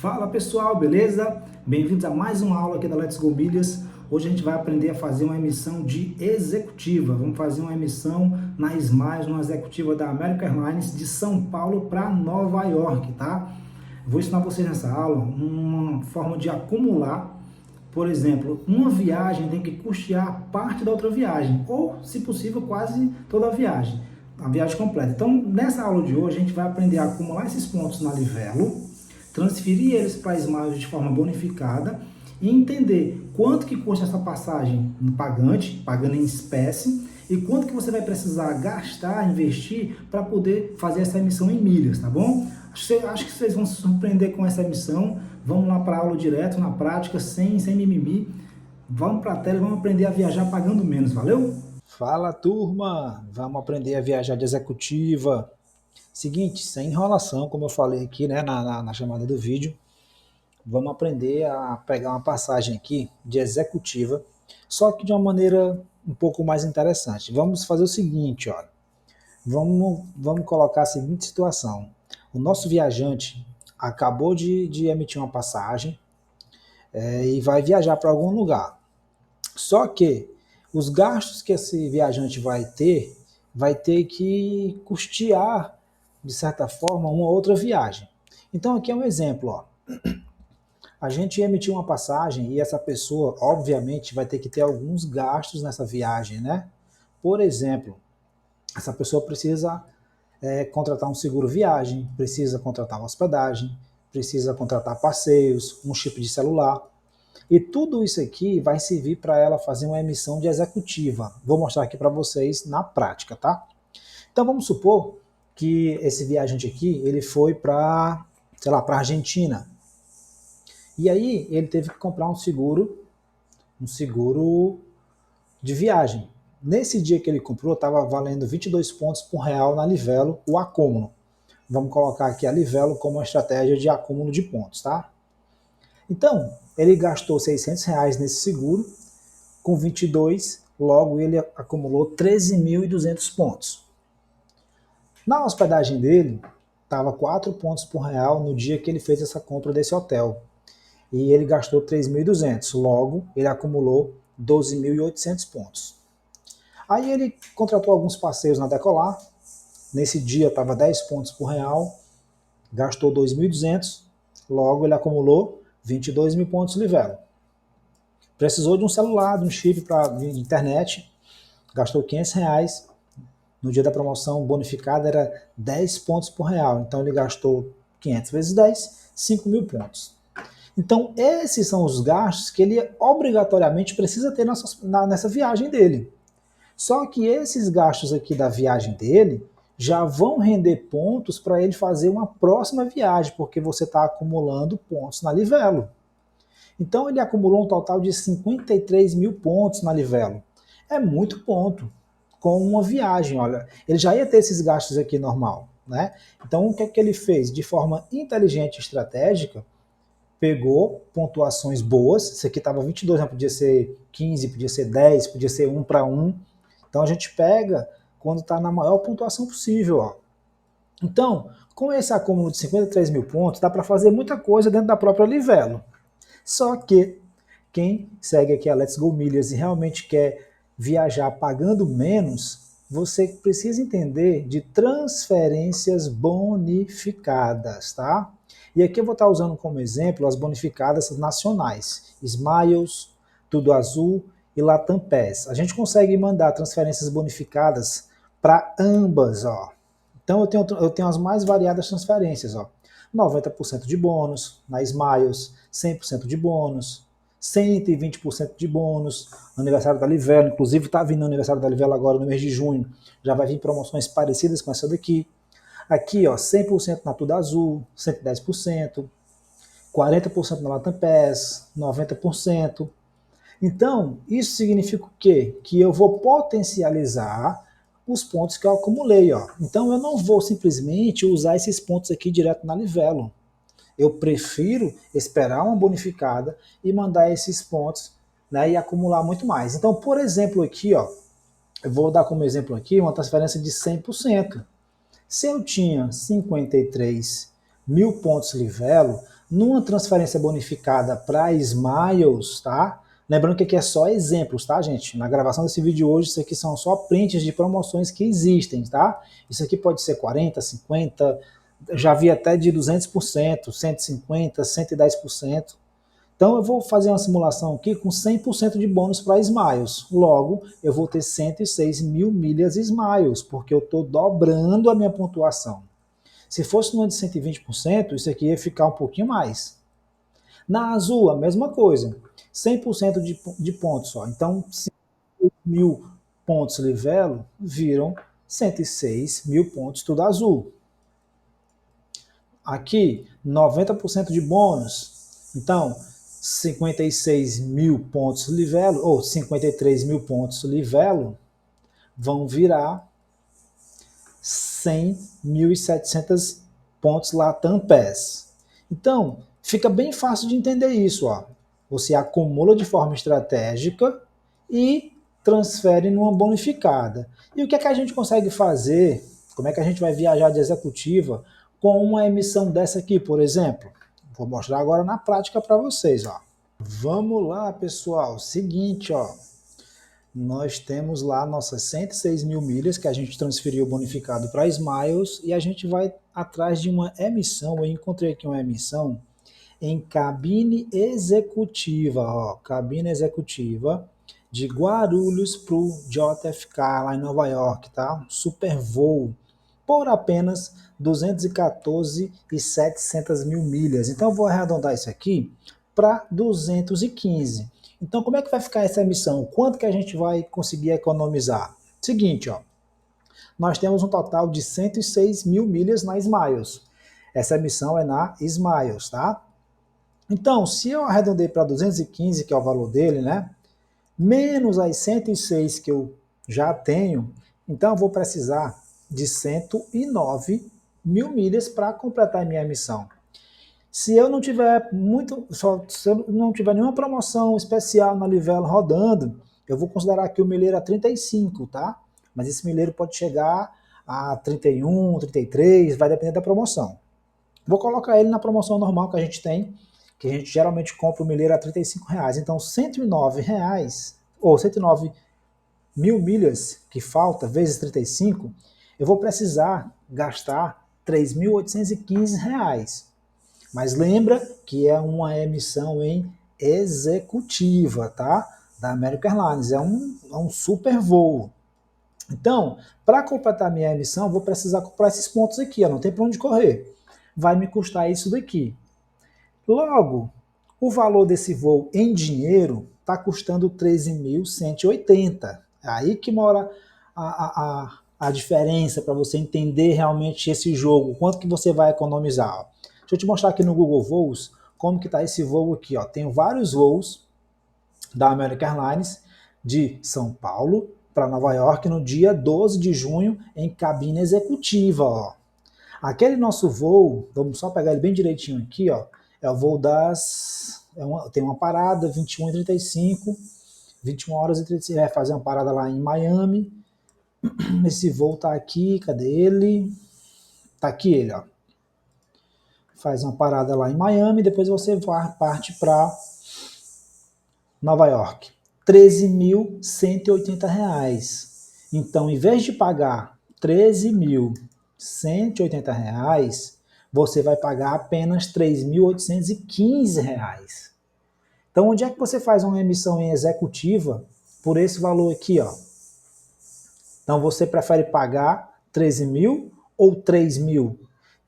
Fala pessoal, beleza? Bem-vindos a mais uma aula aqui da Let's Go Milhas. Hoje a gente vai aprender a fazer uma emissão de executiva. Vamos fazer uma emissão na Smiles, uma executiva da American Airlines de São Paulo para Nova York, tá? Vou ensinar vocês nessa aula uma forma de acumular. Por exemplo, uma viagem tem que custear parte da outra viagem, ou, se possível, quase toda a viagem completa. Então, nessa aula de hoje, a gente vai aprender a acumular esses pontos na Livelo, transferir eles para a Smiles de forma bonificada e entender quanto que custa essa passagem no pagante, pagando em espécie, e quanto que você vai precisar gastar, investir para poder fazer essa emissão em milhas, tá bom? Acho que vocês vão se surpreender com essa emissão. Vamos lá para a aula direto, na prática, sem mimimi. Vamos para a tela e vamos aprender a viajar pagando menos, valeu? Fala turma, vamos aprender a viajar de executiva. Seguinte, sem enrolação, como eu falei aqui na chamada do vídeo, vamos aprender a pegar uma passagem aqui de executiva, só que de uma maneira um pouco mais interessante. Vamos fazer o seguinte, olha, vamos colocar a seguinte situação. O nosso viajante acabou de emitir uma passagem e vai viajar para algum lugar. Só que os gastos que esse viajante vai ter que custear, de certa forma, uma outra viagem. Então aqui é um exemplo, ó. A gente emitiu uma passagem e essa pessoa, obviamente, vai ter que ter alguns gastos nessa viagem, né? Por exemplo, essa pessoa precisa contratar um seguro viagem, precisa contratar uma hospedagem, precisa contratar passeios, um chip de celular. E tudo isso aqui vai servir para ela fazer uma emissão de executiva. Vou mostrar aqui para vocês na prática, tá? Então vamos supor que esse viajante aqui, ele foi para, sei lá, para Argentina. E aí ele teve que comprar um seguro de viagem. Nesse dia que ele comprou, estava valendo 22 pontos por real na Livelo, o acúmulo. Vamos colocar aqui a Livelo como uma estratégia de acúmulo de pontos, tá? Então, ele gastou R$ 600 nesse seguro, com 22, logo ele acumulou 13.200 pontos. Na hospedagem dele, estava 4 pontos por real no dia que ele fez essa compra desse hotel. E ele gastou 3.200, logo ele acumulou 12.800 pontos. Aí ele contratou alguns passeios na Decolar, nesse dia estava 10 pontos por real, gastou 2.200, logo ele acumulou 22 mil pontos Livelo. Precisou de um celular, de um chip de internet, gastou R$ 500. No dia da promoção bonificada era 10 pontos por real, então ele gastou 500 vezes 10, 5 mil pontos. Então esses são os gastos que ele obrigatoriamente precisa ter nessa viagem dele. Só que esses gastos aqui da viagem dele já vão render pontos para ele fazer uma próxima viagem, porque você está acumulando pontos na Livelo. Então ele acumulou um total de 53 mil pontos na Livelo. É muito ponto com uma viagem, olha. Ele já ia ter esses gastos aqui normal, né? Então o que é que ele fez? De forma inteligente e estratégica, pegou pontuações boas. Isso aqui estava 22, né? Podia ser 15, podia ser 10, podia ser 1 para 1. Então a gente pega quando está na maior pontuação possível, ó. Então, com esse acúmulo de 53 mil pontos, dá para fazer muita coisa dentro da própria Livelo. Só que quem segue aqui a Let's Go Milhas e realmente quer viajar pagando menos, você precisa entender de transferências bonificadas, tá? E aqui eu vou estar usando como exemplo as bonificadas nacionais, Smiles, Tudo Azul e Latam Pass. A gente consegue mandar transferências bonificadas para ambas, ó. Então eu tenho as mais variadas transferências, ó. 90% de bônus na Smiles, 100% de bônus, 120% de bônus, aniversário da Livelo, inclusive está vindo o aniversário da Livelo agora no mês de junho, já vai vir promoções parecidas com essa daqui. Aqui, ó, 100% na Tudo Azul, 110%, 40% na Latam Pass, 90%. Então, isso significa o quê? Que eu vou potencializar os pontos que eu acumulei, ó. Então eu não vou simplesmente usar esses pontos aqui direto na Livelo. Eu prefiro esperar uma bonificada e mandar esses pontos, né, e acumular muito mais. Então, por exemplo, aqui, ó, eu vou dar como exemplo aqui uma transferência de 100%. Se eu tinha 53 mil pontos Livelo, numa transferência bonificada para Smiles, tá? Lembrando que aqui é só exemplos, tá, gente? Na gravação desse vídeo hoje, isso aqui são só prints de promoções que existem, tá? Isso aqui pode ser 40, 50, já vi até de 200%, 150%, 110%. Então eu vou fazer uma simulação aqui com 100% de bônus para Smiles. Logo, eu vou ter 106 mil milhas Smiles, porque eu estou dobrando a minha pontuação. Se fosse numa de 120%, isso aqui ia ficar um pouquinho mais. Na Azul, a mesma coisa. 100% de pontos só. Então, 5 mil pontos Livelo viram 106 mil pontos tudo azul. Aqui, 90% de bônus. Então, 56 mil pontos Livelo, ou 53 mil pontos Livelo, vão virar 100.700 pontos Latam PES. Então, fica bem fácil de entender isso. Ó. Você acumula de forma estratégica e transfere numa bonificada. E o que é que a gente consegue fazer? Como é que a gente vai viajar de executiva com uma emissão dessa aqui, por exemplo? Vou mostrar agora na prática para vocês. Ó. Vamos lá, pessoal. Seguinte, ó. Nós temos lá nossas 106 mil milhas que a gente transferiu bonificado para Smiles e a gente vai atrás de uma emissão. Eu encontrei aqui uma emissão em cabine executiva, ó, cabine executiva de Guarulhos para o JFK lá em Nova York, tá? Super voo por apenas 214.700 mil milhas. Então eu vou arredondar isso aqui para 215. Então como é que vai ficar essa emissão? Quanto que a gente vai conseguir economizar? Seguinte, ó, nós temos um total de 106 mil milhas na Smiles. Essa emissão é na Smiles, tá? Então, se eu arredondei para 215, que é o valor dele, né? Menos as 106 que eu já tenho, então eu vou precisar de 109 mil milhas para completar a minha emissão. Se eu não tiver se eu não tiver nenhuma promoção especial na Livelo rodando, eu vou considerar aqui o milheiro a 35, tá? Mas esse milheiro pode chegar a 31, 33, vai depender da promoção. Vou colocar ele na promoção normal que a gente tem, que a gente geralmente compra o milheiro a R$35. Então, R$109, ou 109 mil milhas que falta, vezes 35, eu vou precisar gastar R$3.815. Mas lembra que é uma emissão em executiva, tá? Da American Airlines. É um super voo. Então, para completar minha emissão, eu vou precisar comprar esses pontos aqui, ó, não tem para onde correr. Vai me custar isso daqui. Logo, o valor desse voo em dinheiro está custando 13.180. É aí que mora a diferença para você entender realmente esse jogo, quanto que você vai economizar. Deixa eu te mostrar aqui no Google Voos como que está esse voo aqui. Ó. Tenho vários voos da American Airlines de São Paulo para Nova York no dia 12 de junho em cabine executiva. Ó. Aquele nosso voo, vamos só pegar ele bem direitinho aqui, ó, é o voo das... tem uma parada, 21h35, 21 horas e 35, vai fazer uma parada lá em Miami. Esse voo tá aqui, cadê ele? Tá aqui ele, ó. Faz uma parada lá em Miami, depois você parte para Nova York. R$13.180. Então, em vez de pagar R$13.180, você vai pagar apenas R$3.815. Então, onde é que você faz uma emissão em executiva por esse valor aqui, ó? Então, você prefere pagar 13 mil ou 3 mil?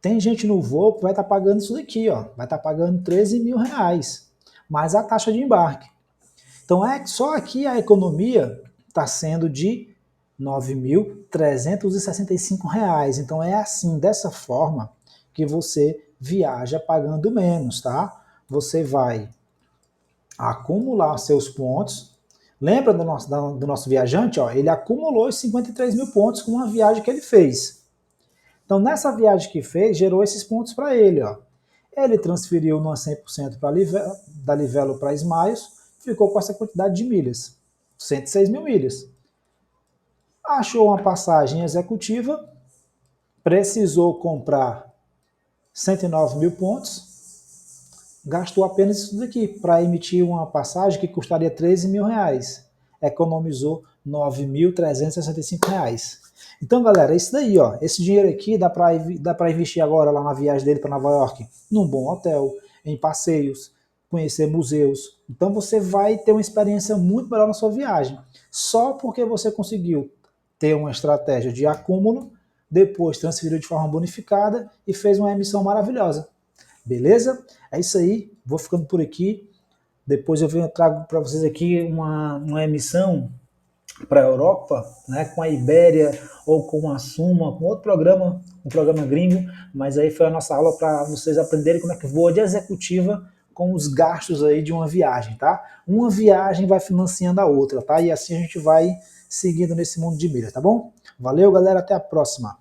Tem gente no voo que vai estar pagando isso daqui, ó. Vai estar pagando 13 mil reais, mais a taxa de embarque. Então, só aqui a economia está sendo de R$ 9.365. Então, é assim, dessa forma, que você viaja pagando menos, tá? Você vai acumular seus pontos. Lembra do nosso viajante? Ó, ele acumulou os 53 mil pontos com uma viagem que ele fez. Então, nessa viagem que fez, gerou esses pontos para ele. Ó. Ele transferiu no 100% da Livelo para Smiles, ficou com essa quantidade de milhas, 106 mil milhas. Achou uma passagem executiva, precisou comprar 109 mil pontos, gastou apenas isso daqui para emitir uma passagem que custaria 13 mil reais. Economizou 9.365 reais. Então, galera, é isso daí, ó. Esse dinheiro aqui dá para investir agora lá na viagem dele para Nova York, num bom hotel, em passeios, conhecer museus. Então você vai ter uma experiência muito melhor na sua viagem. Só porque você conseguiu ter uma estratégia de acúmulo, depois transferiu de forma bonificada e fez uma emissão maravilhosa. Beleza? É isso aí. Vou ficando por aqui. Depois eu trago para vocês aqui uma emissão para a Europa, né, com a Ibéria ou com a Suma, com outro programa, um programa gringo, mas aí foi a nossa aula para vocês aprenderem como é que voa de executiva com os gastos aí de uma viagem, tá? Uma viagem vai financiando a outra, tá? E assim a gente vai seguindo nesse mundo de milhas, tá bom? Valeu, galera, até a próxima.